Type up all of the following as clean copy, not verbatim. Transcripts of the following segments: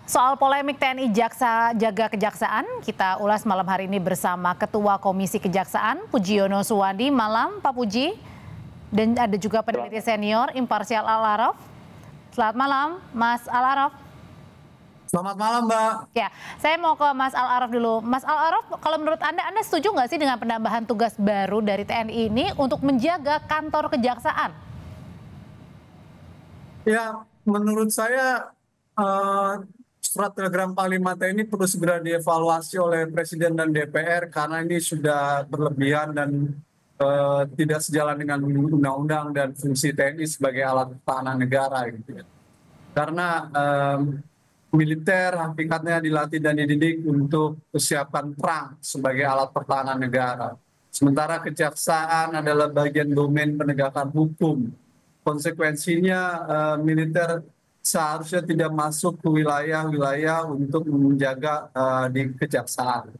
Soal polemik TNI Jaksa Jaga Kejaksaan, kita ulas malam hari ini bersama Ketua Komisi Kejaksaan, Pujiono Suwandi. Malam, Pak Puji. Dan ada juga peneliti senior, imparsial Al-Araf. Selamat malam, Mas Al-Araf. Selamat malam, Mbak. Ya, saya mau ke Mas Al-Araf dulu. Mas Al-Araf, kalau menurut Anda setuju nggak sih dengan penambahan tugas baru dari TNI ini untuk menjaga kantor kejaksaan? Ya, menurut saya surat telegram Panglima TNI perlu segera dievaluasi oleh Presiden dan DPR karena ini sudah berlebihan dan tidak sejalan dengan undang-undang dan fungsi TNI sebagai alat pertahanan negara, gitu ya. Karena militer hakikatnya dilatih dan dididik untuk kesiapan perang sebagai alat pertahanan negara. Sementara kejaksaan adalah bagian domain penegakan hukum. Konsekuensinya militer seharusnya tidak masuk ke wilayah-wilayah untuk menjaga di kejaksaan.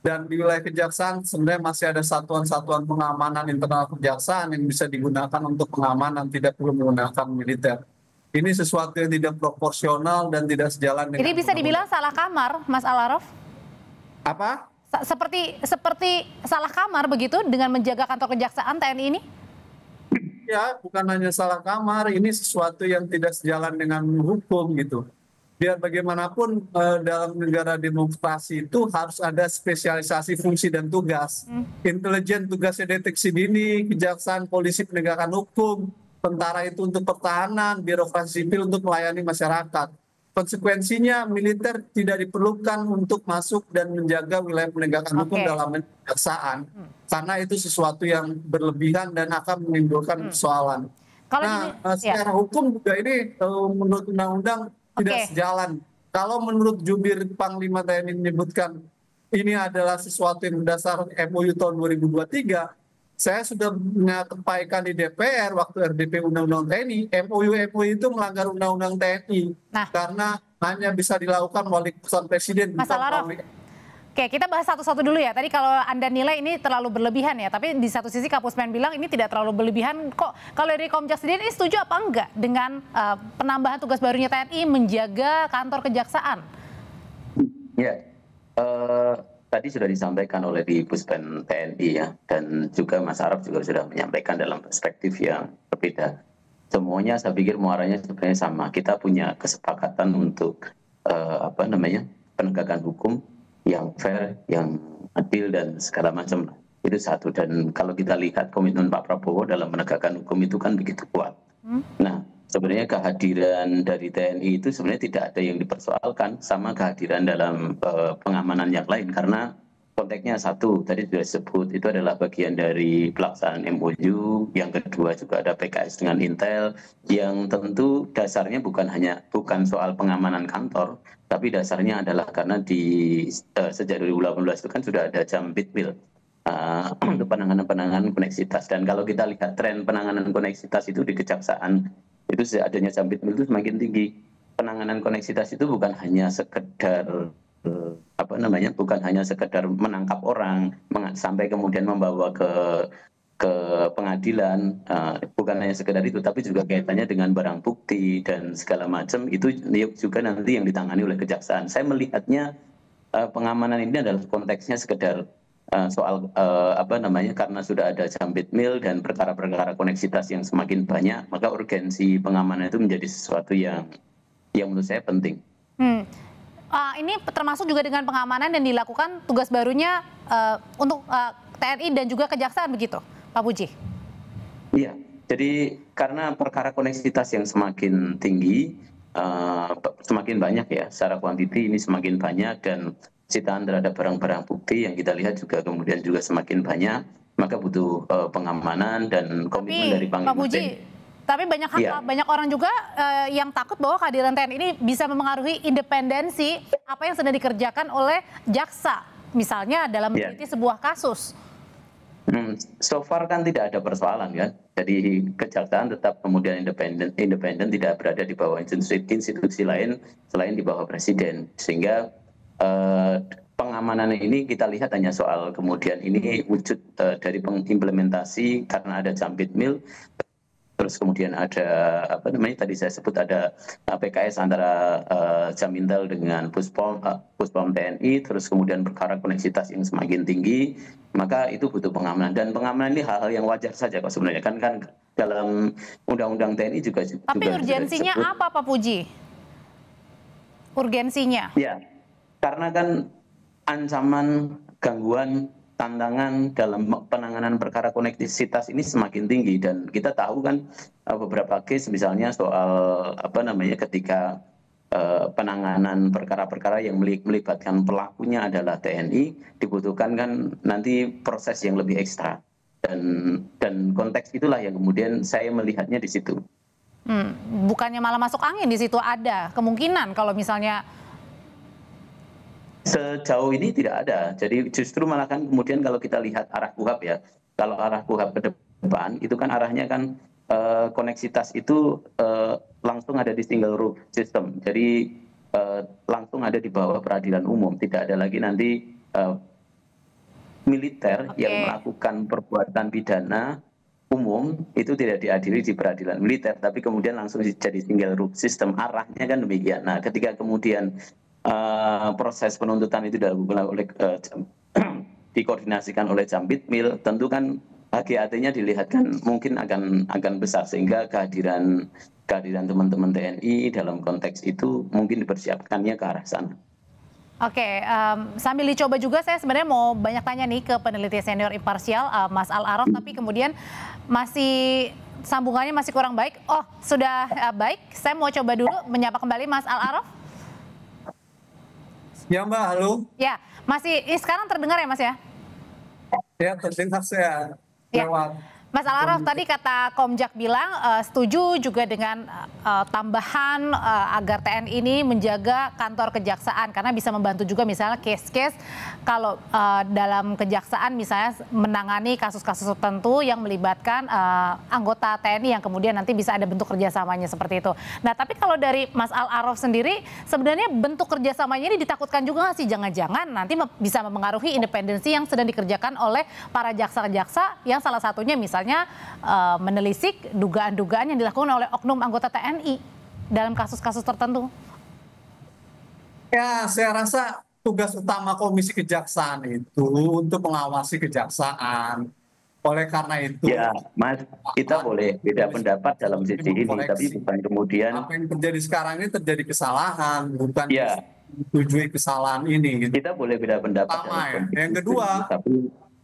Dan di wilayah kejaksaan sebenarnya masih ada satuan-satuan pengamanan internal kejaksaan yang bisa digunakan untuk pengamanan, tidak perlu menggunakan militer. Ini sesuatu yang tidak proporsional dan tidak sejalan dengan... Jadi bisa dibilang salah kamar, Mas Al-Araf? Apa? Seperti salah kamar begitu dengan menjaga kantor kejaksaan TNI ini? Ya, bukan hanya salah kamar, ini sesuatu yang tidak sejalan dengan hukum gitu. Biar bagaimanapun dalam negara demokrasi itu harus ada spesialisasi fungsi dan tugas. Intelijen tugasnya deteksi dini, kejaksaan, polisi penegakan hukum, tentara itu untuk pertahanan, birokrasi sipil untuk melayani masyarakat. Konsekuensinya militer tidak diperlukan untuk masuk dan menjaga wilayah penegakan hukum dalam kejaksaan. Karena itu sesuatu yang berlebihan dan akan menimbulkan persoalan. Secara hukum juga ini menurut undang-undang tidak sejalan. Kalau menurut jubir Panglima TNI menyebutkan ini adalah sesuatu yang berdasar MOU tahun 2023, saya sudah menyampaikan di DPR waktu RDP Undang-Undang TNI, MOU itu melanggar Undang-Undang TNI karena hanya bisa dilakukan melalui keputusan Presiden. Mas Al-Araf, oke, kita bahas satu-satu dulu ya. Tadi kalau Anda nilai ini terlalu berlebihan ya, tapi di satu sisi Kapuspen bilang ini tidak terlalu berlebihan. Kok kalau dari Komjak sendiri ini setuju apa enggak dengan penambahan tugas barunya TNI menjaga kantor kejaksaan? Ya, tadi sudah disampaikan oleh di Puspen TNI ya, dan juga Mas Araf juga sudah menyampaikan dalam perspektif yang berbeda. Semuanya saya pikir muaranya sebenarnya sama. Kita punya kesepakatan untuk penegakan hukum yang fair, yang adil dan segala macam. Itu satu. Dan kalau kita lihat komitmen Pak Prabowo dalam menegakkan hukum itu kan begitu kuat. Nah, sebenarnya kehadiran dari TNI itu sebenarnya tidak ada yang dipersoalkan sama kehadiran dalam pengamanan yang lain, karena konteksnya satu, tadi sudah disebut, itu adalah bagian dari pelaksanaan MOU. Yang kedua juga ada PKS dengan Intel, yang tentu dasarnya bukan soal pengamanan kantor, tapi dasarnya adalah karena sejak 2018 itu kan sudah ada Jambit Mil untuk penanganan koneksitas. Dan kalau kita lihat tren penanganan koneksitas itu di kejaksaan, itu adanya Jambit Mil itu semakin tinggi. Penanganan koneksitas itu bukan hanya sekedar menangkap orang sampai kemudian membawa ke pengadilan, bukan hanya sekedar itu, tapi juga kaitannya dengan barang bukti dan segala macam, itu juga nanti yang ditangani oleh kejaksaan. Saya melihatnya pengamanan ini adalah konteksnya sekedar soal karena sudah ada Jambit Mil dan perkara-perkara koneksitas yang semakin banyak, maka urgensi pengamanan itu menjadi sesuatu yang menurut saya penting. Ini termasuk juga dengan pengamanan yang dilakukan tugas barunya untuk TNI dan juga kejaksaan begitu, Pak Puji? Iya, jadi karena perkara koneksitas yang semakin tinggi, semakin banyak ya, secara kuantiti ini semakin banyak, dan sitaan terhadap barang-barang bukti yang kita lihat juga kemudian juga semakin banyak, maka butuh pengamanan dan komitmen dari Panglima TNI. Tapi banyak orang juga yang takut bahwa kehadiran TNI ini bisa memengaruhi independensi apa yang sedang dikerjakan oleh jaksa, misalnya dalam meneliti sebuah kasus. So far kan tidak ada persoalan kan, jadi kejaksaan tetap kemudian independen, tidak berada di bawah institusi lain selain di bawah Presiden, sehingga pengamanan ini kita lihat hanya soal kemudian ini wujud dari pengimplementasi karena ada Jambit Mil. terus kemudian ada apa namanya tadi saya sebut ada PKS antara Jamintel dengan Puspom TNI, terus kemudian perkara koneksitas yang semakin tinggi, maka itu butuh pengamanan, dan pengamanan ini hal-hal yang wajar saja kok sebenarnya, kan dalam undang-undang TNI juga. Tapi urgensinya apa, Pak Puji? Urgensinya? Ya, karena kan ancaman, gangguan, tantangan dalam penanganan perkara konektivitas ini semakin tinggi, dan kita tahu kan beberapa case misalnya soal apa namanya ketika penanganan perkara-perkara yang melibatkan pelakunya adalah TNI, dibutuhkan kan nanti proses yang lebih ekstra, dan konteks itulah yang kemudian saya melihatnya di situ. Bukannya malah masuk angin di situ, ada kemungkinan kalau misalnya. Sejauh ini tidak ada. Jadi justru malah kan kemudian kalau kita lihat arah KUHP ya, kalau arah KUHP ke depan itu kan arahnya kan koneksitas itu langsung ada di single rule system. Jadi langsung ada di bawah peradilan umum. Tidak ada lagi nanti militer yang melakukan perbuatan pidana umum itu tidak diadili di peradilan militer, tapi kemudian langsung jadi single rule system. Arahnya kan demikian. Nah, ketika kemudian proses penuntutan itu dilakukan oleh dikoordinasikan oleh Jampitmil, tentu kan HGAT-nya dilihatkan mungkin akan besar, sehingga kehadiran teman-teman TNI dalam konteks itu mungkin dipersiapkannya ke arah sana. Oke, sambil dicoba juga saya sebenarnya mau banyak tanya nih ke peneliti senior imparsial Mas Al-Araf, tapi kemudian sambungannya masih kurang baik. Oh, sudah baik. Saya mau coba dulu menyapa kembali Mas Al-Araf. Ya Mbak, halo. Ya, sekarang terdengar ya Mas ya? Ya, terdengar saya lewat. Mas Al-Araf, tadi kata Komjak bilang setuju juga dengan tambahan agar TNI ini menjaga kantor kejaksaan, karena bisa membantu juga misalnya case-case kalau dalam kejaksaan misalnya menangani kasus-kasus tertentu yang melibatkan anggota TNI yang kemudian nanti bisa ada bentuk kerjasamanya seperti itu. Nah, tapi kalau dari Mas Al-Araf sendiri, sebenarnya bentuk kerjasamanya ini ditakutkan juga nggak sih jangan-jangan nanti bisa memengaruhi independensi yang sedang dikerjakan oleh para jaksa-jaksa yang salah satunya misalnya menelisik dugaan-dugaan yang dilakukan oleh oknum anggota TNI dalam kasus-kasus tertentu? Ya, saya rasa tugas utama Komisi Kejaksaan itu untuk mengawasi kejaksaan. Oleh karena itu, ya, Mas, kita boleh beda pendapat dalam sisi ini, tapi bukan kemudian apa yang terjadi sekarang ini terjadi kesalahan, bukan menyetujui kesalahan ini. Kita boleh beda pendapat. Yang kedua,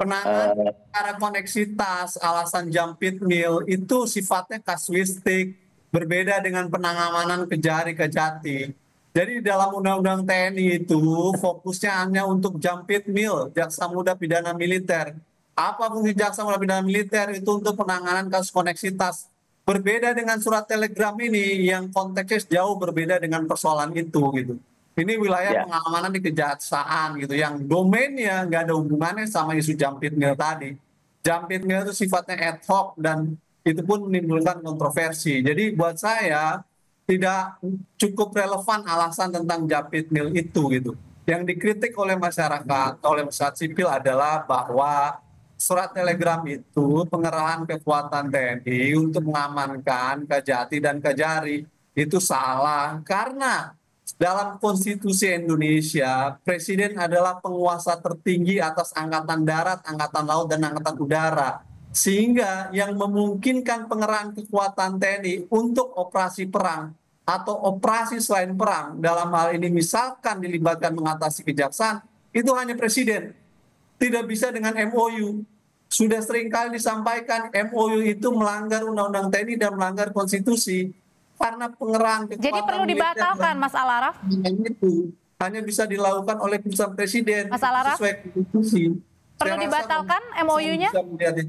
penanganan perkara koneksitas alasan Jampitmil itu sifatnya kasuistik, berbeda dengan penanganan Kejari-Kejati. Jadi dalam Undang-Undang TNI itu fokusnya hanya untuk Jampitmil, Jaksa Muda Pidana Militer. Apa fungsi Jaksa Muda Pidana Militer itu untuk penanganan kasus koneksitas. Berbeda dengan surat telegram ini yang konteksnya jauh berbeda dengan persoalan itu gitu. Ini wilayah pengamanan di kejaksaan gitu, yang domainnya nggak ada hubungannya sama isu Jampitmil tadi. Jampitmil itu sifatnya ad hoc dan itu pun menimbulkan kontroversi. Jadi buat saya tidak cukup relevan alasan tentang Jampitmil itu gitu. Yang dikritik oleh masyarakat sipil adalah bahwa surat telegram itu pengerahan kekuatan TNI untuk mengamankan Kejati dan Kejari itu salah, karena dalam konstitusi Indonesia, Presiden adalah penguasa tertinggi atas Angkatan Darat, Angkatan Laut, dan Angkatan Udara. Sehingga yang memungkinkan pengerahan kekuatan TNI untuk operasi perang atau operasi selain perang, dalam hal ini misalkan dilibatkan mengatasi kejaksaan, itu hanya Presiden. Tidak bisa dengan MOU. Sudah seringkali disampaikan MOU itu melanggar Undang-Undang TNI dan melanggar konstitusi. Karena pengerahan kekuatan. Jadi perlu dibatalkan, Mas Al-Araf? Itu hanya bisa dilakukan oleh keputusan Presiden sesuai konstitusi. Perlu dibatalkan MOU-nya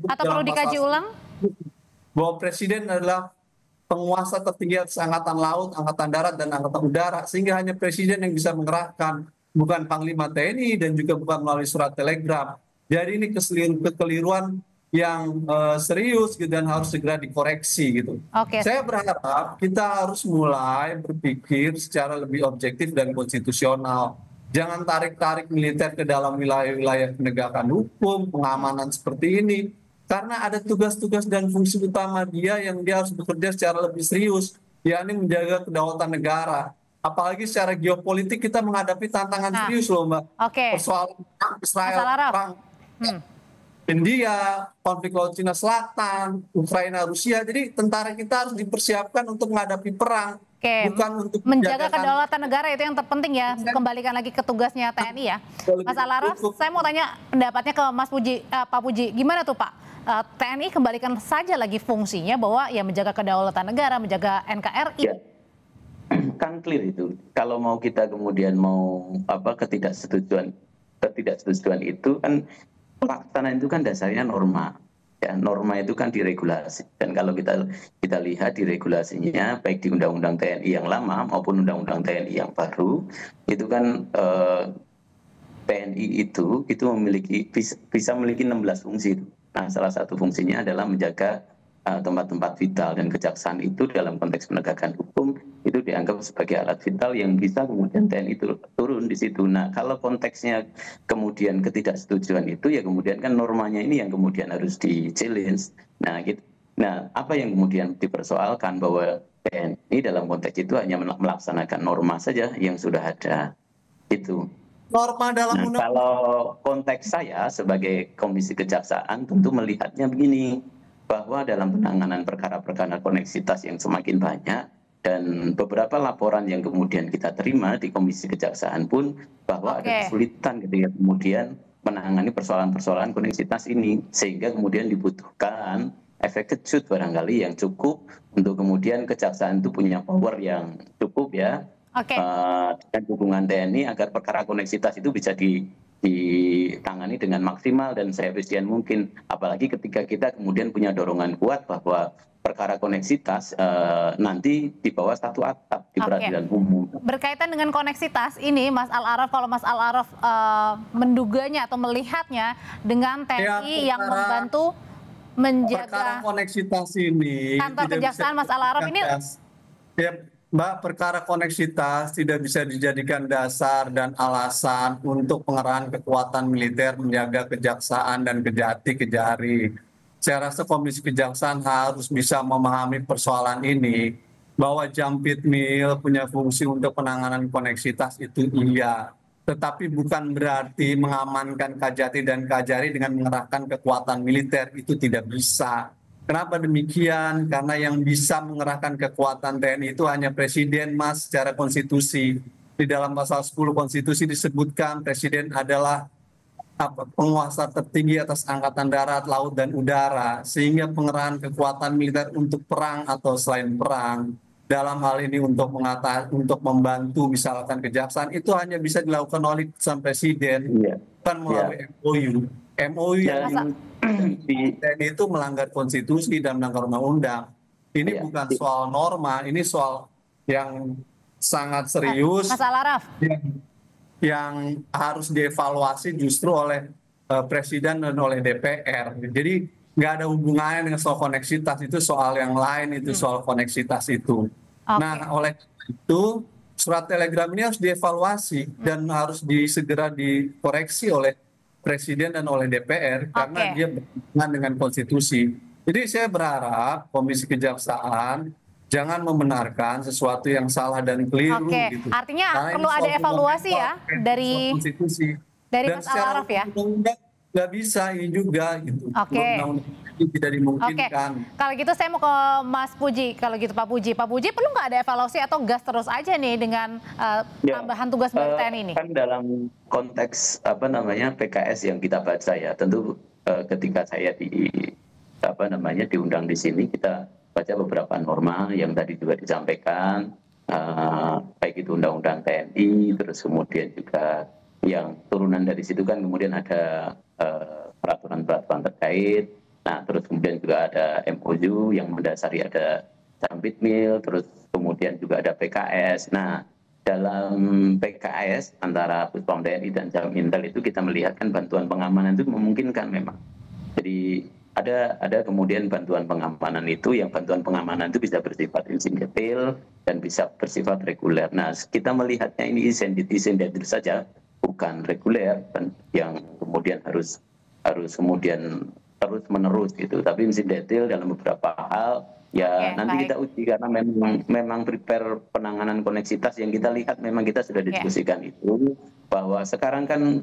atau perlu dikaji ulang? Bahwa Presiden adalah penguasa tertinggi atas Angkatan Laut, Angkatan Darat, dan Angkatan Udara, sehingga hanya Presiden yang bisa mengerahkan, bukan Panglima TNI dan juga bukan melalui surat telegram. Jadi ini kekeliruan yang serius gitu, dan harus segera dikoreksi gitu. Saya berharap kita harus mulai berpikir secara lebih objektif dan konstitusional. Jangan tarik-tarik militer ke dalam wilayah-wilayah penegakan hukum, pengamanan seperti ini. karena ada tugas-tugas dan fungsi utama dia yang dia harus bekerja secara lebih serius, yakni menjaga kedaulatan negara. Apalagi secara geopolitik kita menghadapi tantangan Nah, serius loh Mbak. oke. Persoalan perang Mas Israel, Alaraf. perang Hmm. India, konflik Laut Cina Selatan, Ukraina, Rusia. Jadi tentara kita harus dipersiapkan untuk menghadapi perang, Oke, bukan untuk menjaga menjagakan kedaulatan negara itu yang terpenting ya. Kembalikan lagi ke tugasnya TNI ya. Mas Alaraf, saya mau tanya pendapatnya ke Mas Puji, Pak Puji, gimana tuh Pak? TNI kembalikan saja lagi fungsinya bahwa ya menjaga kedaulatan negara, menjaga NKRI. Ya, kan clear itu. Kalau mau kita kemudian mau ketidaksetujuan itu kan pelaksanaan itu kan dasarnya norma. Ya, norma itu kan diregulasi. Dan kalau kita lihat di regulasinya, baik di Undang-Undang TNI yang lama maupun Undang-Undang TNI yang baru, itu kan TNI itu bisa memiliki 16 fungsi. Nah, salah satu fungsinya adalah menjaga tempat-tempat vital, dan kejaksaan itu dalam konteks penegakan hukum itu dianggap sebagai alat vital yang bisa kemudian TNI turun di situ. Nah, kalau konteksnya kemudian ketidaksetujuan itu ya kemudian kan normanya ini yang kemudian harus di-challenge. Nah, gitu. Nah, apa yang kemudian dipersoalkan bahwa TNI dalam konteks itu hanya melaksanakan norma saja yang sudah ada. Itu. Norma dalam Nah, undang-undang. kalau konteks saya sebagai Komisi Kejaksaan tentu melihatnya begini, bahwa dalam penanganan perkara-perkara koneksitas yang semakin banyak dan beberapa laporan yang kemudian kita terima di Komisi Kejaksaan pun bahwa ada kesulitan ketika kemudian menangani persoalan-persoalan koneksitas ini, sehingga kemudian dibutuhkan efek kejut barangkali yang cukup untuk kemudian kejaksaan itu punya power yang cukup ya, dengan dukungan TNI agar perkara koneksitas itu bisa ditangani dengan maksimal dan seefisien mungkin. Apalagi ketika kita kemudian punya dorongan kuat bahwa perkara koneksitas nanti di bawah satu atap di peradilan umum. Berkaitan dengan koneksitas ini, Mas Al-Araf, kalau Mas Al-Araf menduganya atau melihatnya dengan TNI yang membantu menjaga perkara koneksitas ini kantor kejaksaan, Mas Al-Araf ini. Ya, Mbak, perkara koneksitas tidak bisa dijadikan dasar dan alasan untuk pengerahan kekuatan militer menjaga kejaksaan dan kejati-kejari. Saya rasa Komisi Kejaksaan harus bisa memahami persoalan ini, bahwa Jampit Mil punya fungsi untuk penanganan koneksitas itu iya, tetapi bukan berarti mengamankan Kajati dan Kajari dengan mengerahkan kekuatan militer, itu tidak bisa. Kenapa demikian? Karena yang bisa mengerahkan kekuatan TNI itu hanya Presiden, Mas, secara konstitusi. Di dalam pasal 10 konstitusi disebutkan Presiden adalah penguasa tertinggi atas angkatan darat, laut, dan udara. Sehingga pengerahan kekuatan militer untuk perang atau selain perang, dalam hal ini untuk membantu misalkan kejaksaan, itu hanya bisa dilakukan oleh Presiden, bukan melalui MOU. MOU yang TNI itu melanggar konstitusi dan melanggar undang-undang. Ini bukan soal norma, ini soal yang sangat serius, Mas Al-Araf, yang harus dievaluasi justru oleh Presiden dan oleh DPR. Jadi nggak ada hubungannya dengan soal koneksitas, itu soal yang lain, itu soal koneksitas itu. Nah, oleh itu surat telegram ini harus dievaluasi dan harus segera dikoreksi oleh Presiden dan oleh DPR karena dia berhubungan dengan konstitusi. Jadi saya berharap Komisi Kejaksaan jangan membenarkan sesuatu yang salah dan keliru. Gitu. Artinya perlu ada evaluasi ya dari konstitusi. Dari Mas Al-Araf ya. Nggak bisa ini juga gitu. Tidak dimungkinkan. Kalau gitu saya mau ke Mas Puji. Kalau gitu Pak Puji perlu nggak ada evaluasi atau gas terus aja nih dengan tambahan tugas baru TNI ini? Kan dalam konteks PKS yang kita baca ya, tentu ketika saya diundang di sini, kita baca beberapa norma yang tadi juga disampaikan, baik itu Undang-Undang TNI, terus kemudian juga yang turunan dari situ kan kemudian ada peraturan-peraturan terkait. Nah, terus kemudian juga ada MOU yang mendasari ada Jampit Mil, terus kemudian juga ada PKS. Nah, dalam PKS antara Puspom TNI dan Jamintel itu kita melihatkan bantuan pengamanan itu memungkinkan memang. Jadi ada kemudian bantuan pengamanan itu, yang bantuan pengamanan itu bisa bersifat insidentil dan bisa bersifat reguler. Nah, kita melihatnya ini insidentil saja, bukan reguler, yang kemudian harus kemudian terus menerus gitu. Tapi mesti detail dalam beberapa hal ya nanti baik. kita uji karena memang prepare penanganan koneksitas yang kita lihat memang kita sudah diskusikan itu bahwa sekarang kan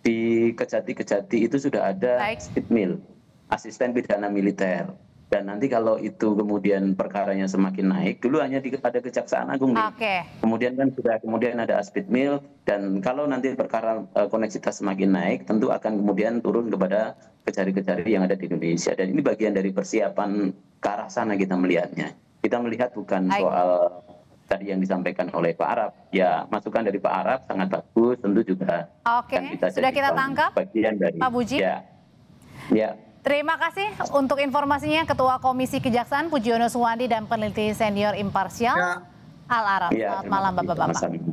di Kejati itu sudah ada speed mill, asisten pidana militer. Dan nanti kalau itu kemudian perkaranya semakin naik, dulu hanya ada Kejaksaan Agung nih. Kemudian kan kemudian ada Aspid Mill, dan kalau nanti perkara koneksitas semakin naik, tentu akan kemudian turun kepada kejari-kejari yang ada di Indonesia. Dan ini bagian dari persiapan ke arah sana kita melihatnya. Kita melihat bukan soal tadi yang disampaikan oleh Pak Arap. Ya, masukan dari Pak Arap sangat bagus, tentu juga. Sudah kita tangkap, bagian dari, Pak Puji. Ya. Terima kasih untuk informasinya Ketua Komisi Kejaksaan Pujiono Suwandi dan peneliti senior imparsial Al Araf. Selamat malam Bapak-Bapak.